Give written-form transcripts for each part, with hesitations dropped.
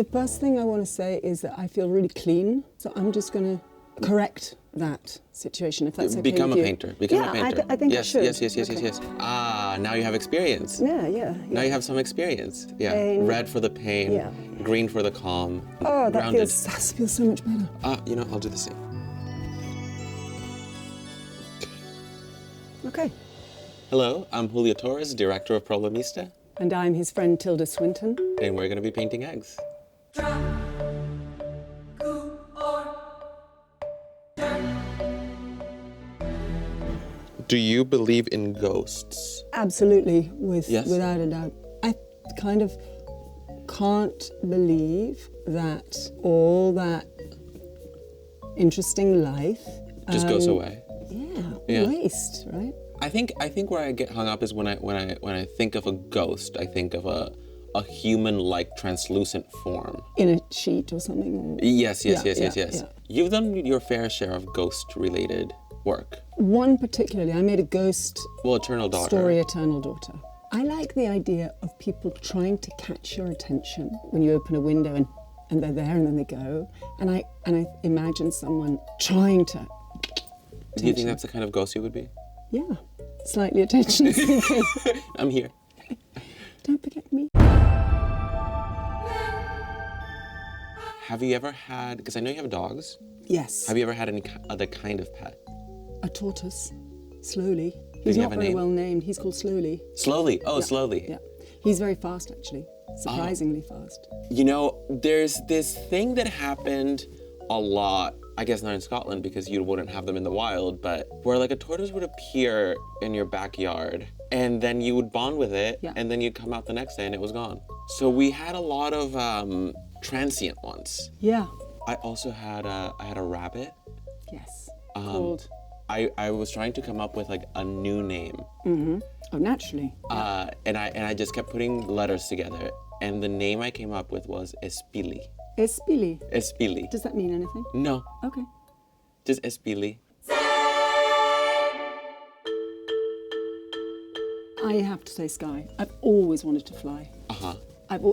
The first thing I want to say is that I feel really clean, so I'm just going to correct that situation, if that's okay Become with you. a painter. Become a painter. I think yes, I should. Yes. Ah, now you have experience. Yeah. Now you have some experience. Yeah. Pain. Red for the pain. Yeah. Green for the calm. Oh, that rounded. feels so much better. I'll do the same. Okay. Hello, I'm Julio Torres, director of Problemista, And I'm his friend Tilda Swinton. and we're going to be painting eggs. Do you believe in ghosts? Absolutely, Yes? without a doubt. I kind of can't believe that all that interesting life Just goes away. Yeah, waste, right? I think where I get hung up is when I think of a ghost, I think of a human-like translucent form. In a sheet or something. Or... Yes. Yeah. You've done your fair share of ghost-related work. One particularly, I made a ghost Well, Eternal Daughter. story, Eternal Daughter. I like the idea of people trying to catch your attention when you open a window and they're there and then they go. And I imagine someone trying to. Do you think that's the kind of ghost you would be? Yeah, slightly attention seeking. I'm here. Don't forget me. Have you ever had, because I know you have dogs, Yes. have you ever had any other kind of pet? A tortoise. Slowly. Does He's he not have a very name? well named. He's called Slowly. Slowly. Oh, Slowly. Yeah. He's very fast, actually. Surprisingly fast. You know, there's this thing that happened a lot, I guess not in Scotland because you wouldn't have them in the wild, but where like a tortoise would appear in your backyard and then you would bond with it and then you'd come out the next day and it was gone. So we had a lot of transient ones. Yeah. I also had a rabbit. Yes. Called. I was trying to come up with like a new name. Mm-hmm. Oh, naturally. And I just kept putting letters together and the name I came up with was Espili. Espili. Espili. Does that mean anything? No. Okay. Just Espili. I have to say sky. I've always wanted to fly. Uh-huh.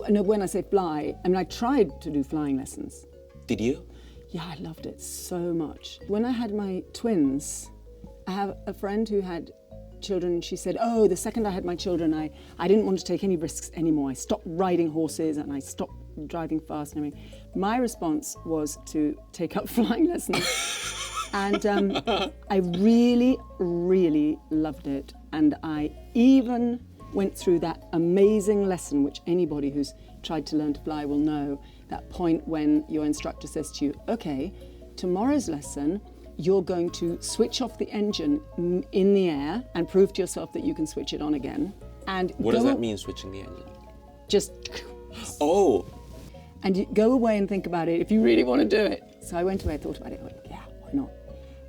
No, when I say fly, I mean, I tried to do flying lessons. Did you? Yeah, I loved it so much. When I had my twins, I have a friend who had children and she said, oh, the second I had my children, I didn't want to take any risks anymore. I stopped riding horses and I stopped driving fast and everything. My response was to take up flying lessons. And I really, really loved it. And I even went through that amazing lesson, which anybody who's tried to learn to fly will know, that point when your instructor says to you, okay, tomorrow's lesson, you're going to switch off the engine in the air and prove to yourself that you can switch it on again. And what does that mean, switching the engine? Just... Oh! And you go away and think about it if you really want to do it. So I went away, I thought about it, I went, yeah, why not?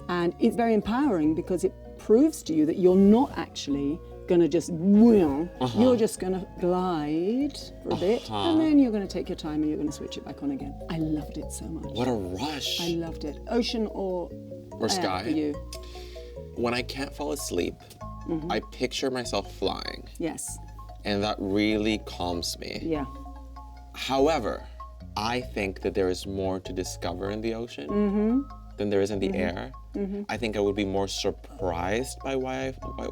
And it's very empowering because it proves to you that you're not actually going to just, you're just going to glide for a bit and then you're going to take your time and you're going to switch it back on again. I loved it so much. What a rush. I loved it. Ocean or sky? For you? When I can't fall asleep, I picture myself flying. Yes. And that really calms me. Yeah. However, I think that there is more to discover in the ocean than there is in the air. I think I would be more surprised by what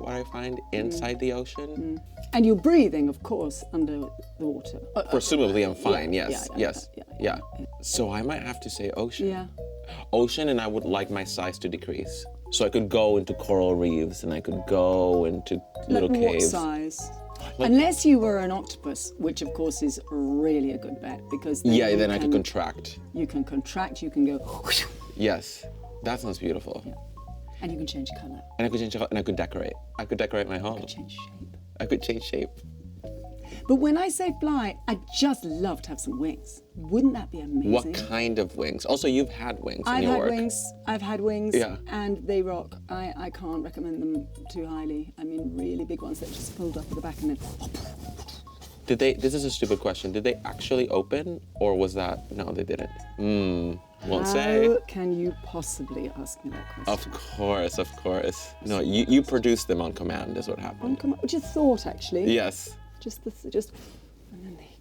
I find inside the ocean. And you're breathing, of course, under the water. Presumably I'm fine, yeah, yes. yeah. So I might have to say ocean. Yeah. Ocean, and I would like my size to decrease. So I could go into coral reefs and I could go into little caves. What size? Unless you were an octopus, which of course is really a good bet because then I could contract. You can contract, you can go. Yes, that sounds beautiful. Yeah. And you can change colour. And I could change color, and I could decorate. I could decorate my home. You could change shape. I could change shape. But when I say fly, I'd just love to have some wings. Wouldn't that be amazing? What kind of wings? Also, you've had wings in your work. I've had wings, Yeah. and they rock. I can't recommend them too highly. I mean, really big ones that just pulled up at the back and then... Did they, this is a stupid question, did they actually open, or was that, no, they didn't? Won't say. How can you possibly ask me that question? Of course. No, you produced them on command is what happened. Just thought, actually. Yes. Just, and then there you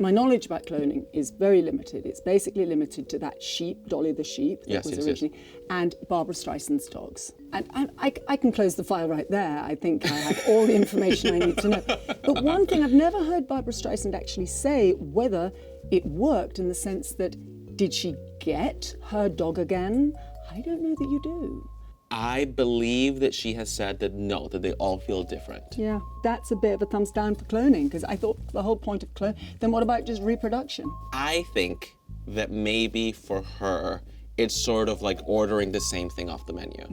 my knowledge about cloning is very limited. It's basically limited to that sheep, Dolly the sheep, that Yes, was yes, originally, and Barbra Streisand's dogs. And I can close the file right there. I think I have all the information I need to know. But one thing, I've never heard Barbra Streisand actually say whether it worked in the sense that, did she get her dog again? I don't know that you do. I believe that she has said that no, that they all feel different. Yeah, that's a bit of a thumbs down for cloning, because I thought the whole point of clone, then what about just reproduction? I think that maybe for her, it's sort of like ordering the same thing off the menu.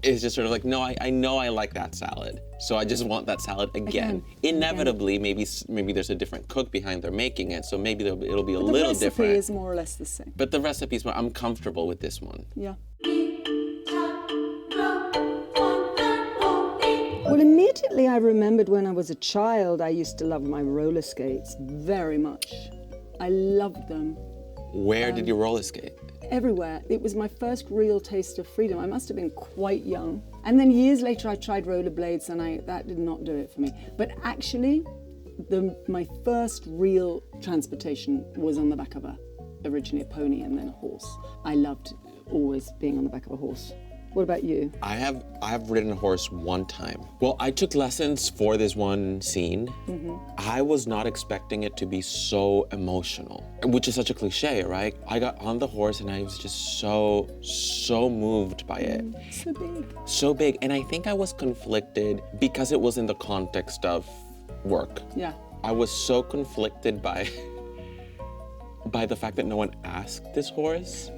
It's just sort of like, no, I know I like that salad, so I just want that salad again. Inevitably, maybe there's a different cook behind their making it, so maybe it'll be a little different. The recipe is more or less the same. But the recipe's more, I'm comfortable with this one. Yeah. Well, immediately I remembered when I was a child, I used to love my roller skates very much. I loved them. Where did you roller skate? Everywhere. It was my first real taste of freedom. I must have been quite young. And then years later I tried rollerblades and that did not do it for me. But actually, my first real transportation was on the back of originally a pony and then a horse. I loved always being on the back of a horse. What about you? I have ridden a horse one time. Well, I took lessons for this one scene. I was not expecting it to be so emotional, which is such a cliche, right? I got on the horse and I was just so moved by it. So big. So big, and I think I was conflicted because it was in the context of work. Yeah. I was so conflicted by the fact that no one asked this horse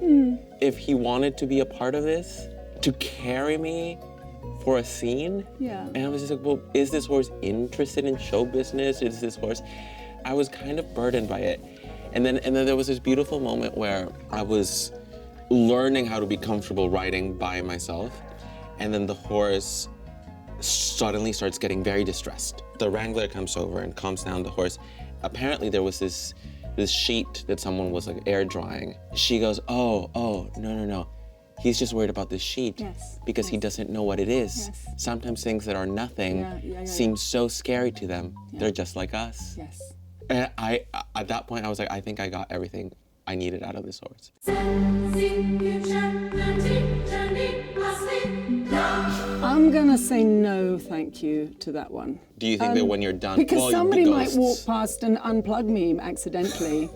if he wanted to be a part of this, to carry me for a scene. Yeah. And I was just like, well, is this horse interested in show business? Is this horse? I was kind of burdened by it. And then there was this beautiful moment where I was learning how to be comfortable riding by myself. And then the horse suddenly starts getting very distressed. The wrangler comes over and calms down the horse. Apparently there was this sheet that someone was like air drying. She goes, oh, no. He's just worried about this sheet because he doesn't know what it is. Yes. Sometimes things that are nothing seem so scary to them. They're just like us. Yes. And at that point, I was like, I think I got everything I needed out of this horse. I'm gonna say no, thank you to that one. Do you think that when you're done, because somebody might walk past and unplug me accidentally.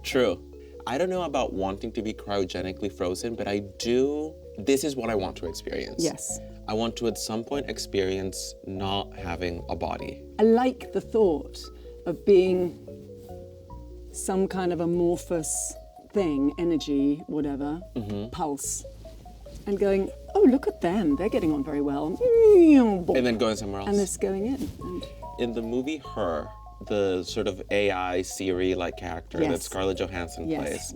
True. I don't know about wanting to be cryogenically frozen, but I do. This is what I want to experience. Yes. I want to at some point experience not having a body. I like the thought of being some kind of amorphous thing, energy, whatever, pulse, and going, oh, look at them, they're getting on very well. And then going somewhere else. And this going in. In the movie Her, the sort of AI Siri-like character that Scarlett Johansson plays,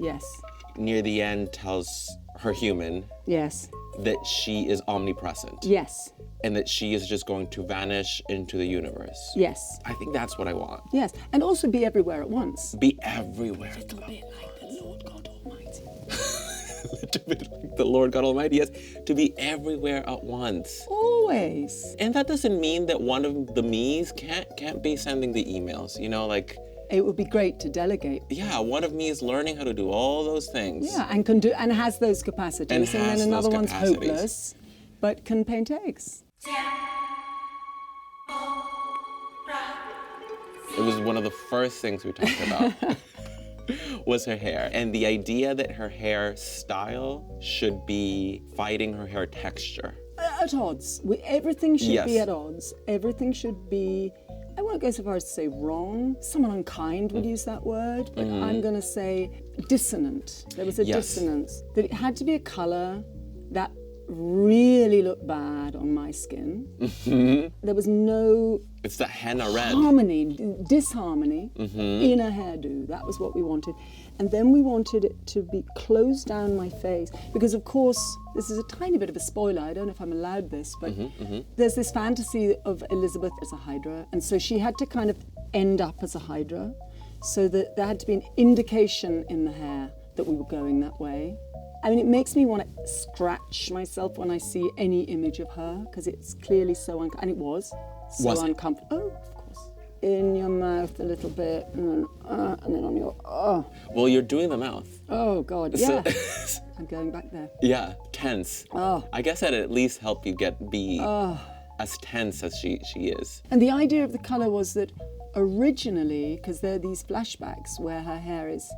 near the end tells her human that she is omnipresent. Yes. And that she is just going to vanish into the universe. Yes. I think that's what I want. Yes, and also be everywhere at once. Be everywhere. A little bit like the Lord God Almighty. A little bit like the Lord God Almighty, yes. To be everywhere at once. Always. And that doesn't mean that one of the me's can't be sending the emails, you know, like... It would be great to delegate. Yeah, one of me is learning how to do all those things. Yeah, and can do and has those capacities. And then another one's hopeless, but can paint eggs. It was one of the first things we talked about. Was her hair. And the idea that her hair style should be fighting her hair texture. At odds. Everything should be at odds. Everything should be, I won't go so far as to say wrong. Someone unkind would use that word, but I'm going to say dissonant. There was a dissonance. That it had to be a colour that really looked bad on my skin. There was no... It's that henna red. Disharmony in a hairdo. That was what we wanted. And then we wanted it to be closed down my face. Because of course, this is a tiny bit of a spoiler. I don't know if I'm allowed this, but there's this fantasy of Elizabeth as a Hydra. And so she had to kind of end up as a Hydra. So that there had to be an indication in the hair that we were going that way. I mean, it makes me want to scratch myself when I see any image of her, because it's clearly so uncomfortable. And it was so uncomfortable. Oh, of course. in your mouth a little bit, and then on your, Well, you're doing the mouth. oh God, yeah. I'm going back there. Yeah, tense. Oh. I guess that'd at least help you be as tense as she is. And the idea of the colour was that originally, because there are these flashbacks where her hair is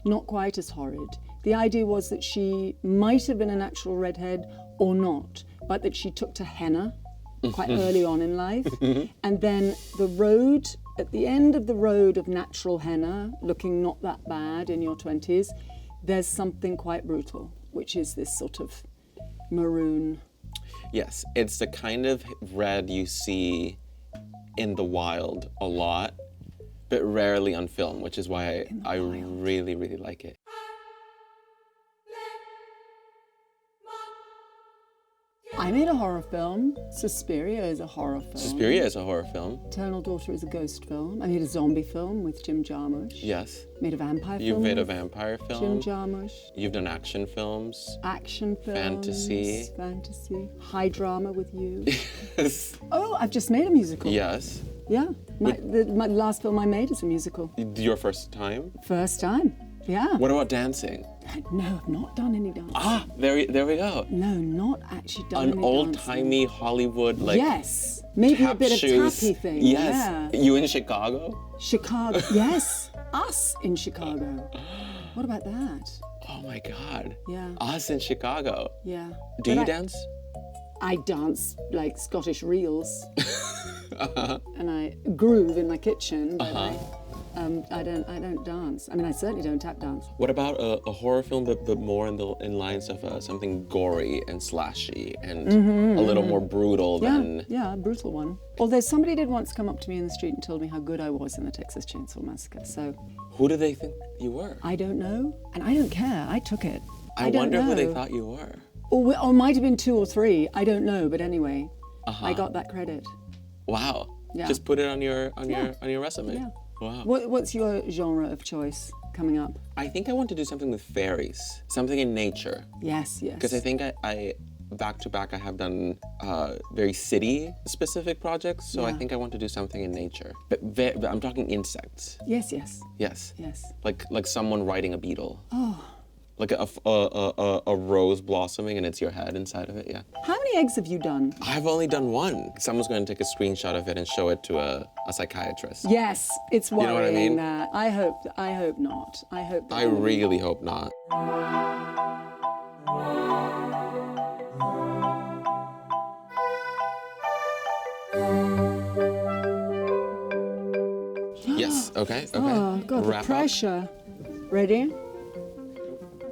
not quite as horrid, the idea was that she might have been a natural redhead or not, but that she took to henna quite early on in life. And then the road, at the end of the road of natural henna, looking not that bad in your 20s, there's something quite brutal, which is this sort of maroon. Yes, it's the kind of red you see in the wild a lot, but rarely on film, which is why I really, really like it. I made a horror film. Suspiria is a horror film. Suspiria is a horror film. Eternal Daughter is a ghost film. I made a zombie film with Jim Jarmusch. Yes. Made a vampire film. You've made a vampire film. Jim Jarmusch. You've done action films. Action films. Fantasy. Fantasy. High drama with you. Yes. Oh, I've just made a musical. Yes. Yeah. My last film I made is a musical. Your first time? First time. Yeah. What about dancing? No, I've not done any dancing. Ah, there we go. No, not actually done any An dancing. old-timey Hollywood, like, yes. Maybe a tap bit shoes. of tappy thing. Yes. Yeah. You in Chicago? Chicago. Yes. Us in Chicago. What about that? Oh my God. Yeah. Us in Chicago. Yeah. Do you dance? I dance like Scottish reels. And I groove in my kitchen, but I don't dance. I mean, I certainly don't tap dance. What about a horror film, but more in lines of something gory and slashy and a little more brutal than... Yeah, a brutal one. Although somebody did once come up to me in the street and told me how good I was in the Texas Chainsaw Massacre, so... Who do they think you were? I don't know, and I don't care. I took it. I wonder who they thought you were. Or it might have been 2 or 3. I don't know, but anyway, I got that credit. Wow. Yeah. Just put it on your resume. Yeah. Wow. What's your genre of choice coming up? I think I want to do something with fairies, something in nature. Yes. Because I think I back to back I have done very city-specific projects, so I think I want to do something in nature. But I'm talking insects. Yes. Yes. Yes. Like someone riding a beetle. Oh. Like a rose blossoming and it's your head inside of it, yeah. How many eggs have you done? I've only done one. Someone's going to take a screenshot of it and show it to a psychiatrist. Yes, it's worrying. You know what I mean? That. I hope not. I hope that. I really hope not. Yes, okay. Oh, God, Wrap the pressure. Ready?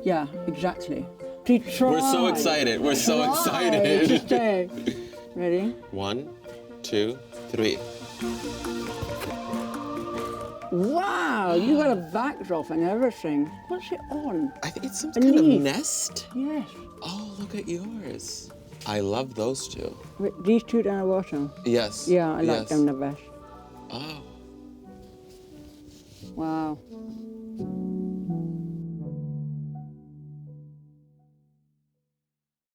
Yeah, exactly. We're so excited. We're so excited. Okay. Ready? 1, 2, 3. Wow, you got a backdrop and everything. What's it on? I think it's some A kind of leaf. nest. Yes. Oh, look at yours. I love those two. Wait, these two down the bottom. Yes. Yeah, I like them the best. Oh. Wow.